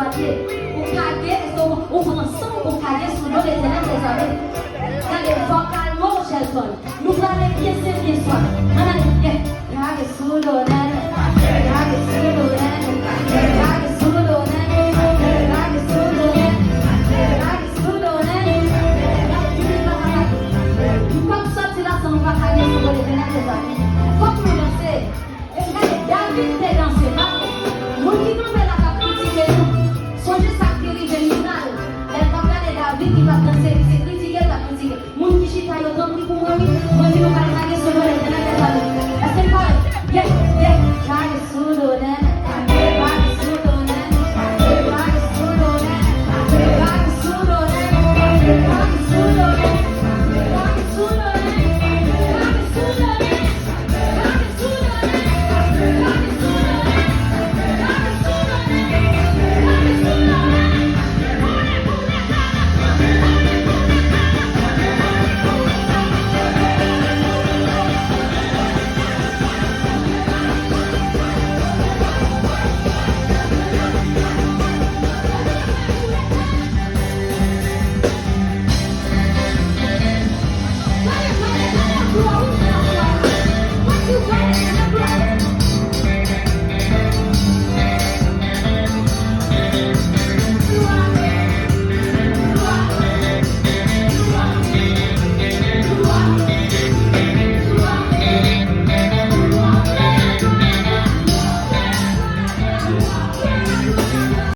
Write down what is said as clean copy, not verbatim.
exploiter. Ou caguer, ou ensemble, ou caguer sous l'eau des ténèbres des amis. Regardez, vocalement, Shelton. Nous parlons bien, c'est bien soi. On a dit, caguer sous l'eau, caguer sous l'eau, caguer sous l'eau, caguer sous l'eau, caguer sous l'eau, comme ça, tu l'as sans pas caguer sous l'eau des ténèbres des amis. Faut que nous danser. Et regardez, David était dansé.